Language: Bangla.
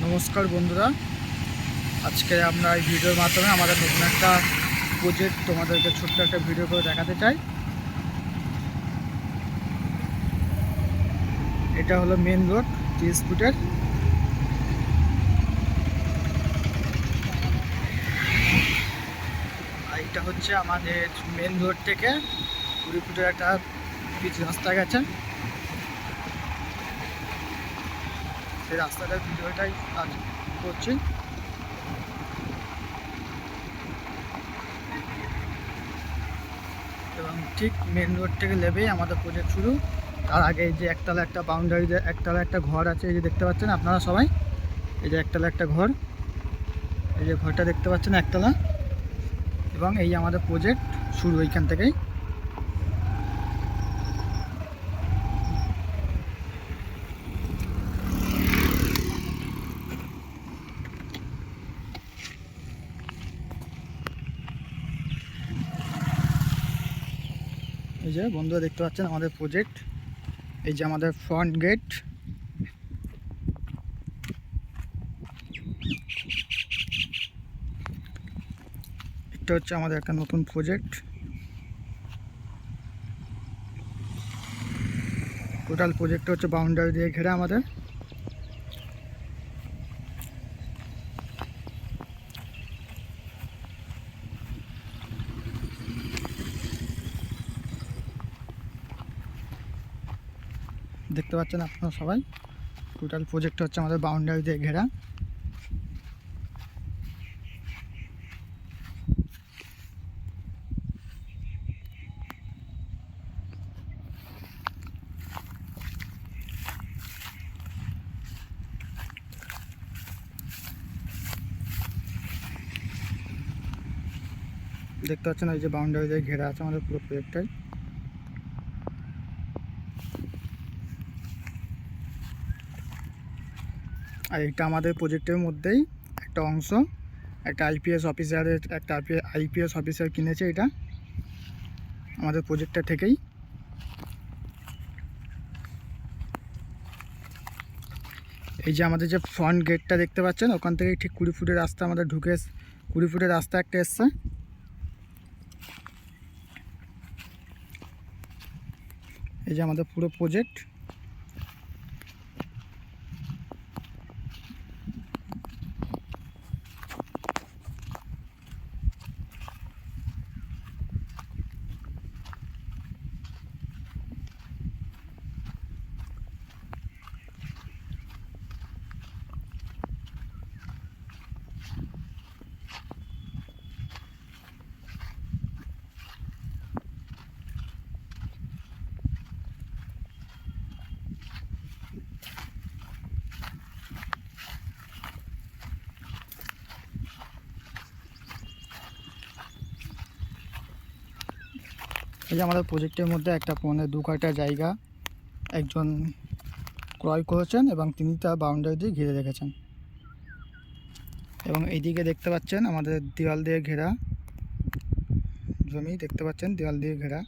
নমস্কার বন্ধুরা, আজকে আমরা এই ভিডিওর মাধ্যমে আমাদের নতুন একটা প্রজেক্ট তোমাদেরকে ছোট্ট একটা ভিডিও করে দেখাতে চাই। এটা হলো মেন রোড 30 ফুটের। আর এটা হচ্ছে আমাদের মেন রোড থেকে 20 ফুটের একটা পিচ রাস্তা গেছে। সেই রাস্তাটার ভিডিওটাই আজ করছি। এবং ঠিক মেন রোড থেকে নেবেই আমাদের প্রজেক্ট শুরু। তার আগে এই যে একতলা একটা বাউন্ডারি, একতলা একটা ঘর আছে, এই যে দেখতে পাচ্ছেন আপনারা সবাই। এই যে একতলা একটা ঘর, এই যে ঘরটা দেখতে পাচ্ছেন একতলা। এবং এই আমাদের প্রজেক্ট শুরু এইখান থেকেই। এই যে বন্ধুরা দেখতে পাচ্ছেন আমাদের প্রজেক্ট। এই যে আমাদের ফ্রন্ট গেট। এটা হচ্ছে আমাদের একটা নতুন প্রজেক্ট। টোটাল প্রজেক্ট হচ্ছে বাউন্ডারি দিয়ে ঘেরা আমাদের। দেখতে পাচ্ছেন আপনারা সবাই, টোটাল প্রজেক্ট হচ্ছে আমাদের বাউন্ডারি দিয়ে ঘেরা। দেখতে পাচ্ছেন এই যে বাউন্ডারি দিয়ে ঘেরা আছে আমাদের পুরো প্রজেক্টটাই। আর এটা আমাদের প্রজেক্টের মধ্যেই একটা অংশ। একটা আইপিএস অফিসার কিনেছে এটা আমাদের প্রজেক্টটা থেকেই। এই যে আমাদের যে ফ্রন্ট গেটটা দেখতে পাচ্ছেন, ওখান থেকে ঠিক 20 ফুটের রাস্তা আমাদের ঢুকে, 20 ফুটের রাস্তা একটা এসছে। এই যে আমাদের পুরো প্রজেক্ট। এই যে আমাদের প্রজেক্টের মধ্যে একটা 2 কাঠা জায়গা একজন ক্রয় করেছেন এবং তিনি তার বাউন্ডারি দিয়ে ঘিরে রেখেছেন। এবং এইদিকে দেখতে পাচ্ছেন আমাদের দেওয়াল দিয়ে ঘেরা জমি, দেখতে পাচ্ছেন দেওয়াল দিয়ে ঘেরা।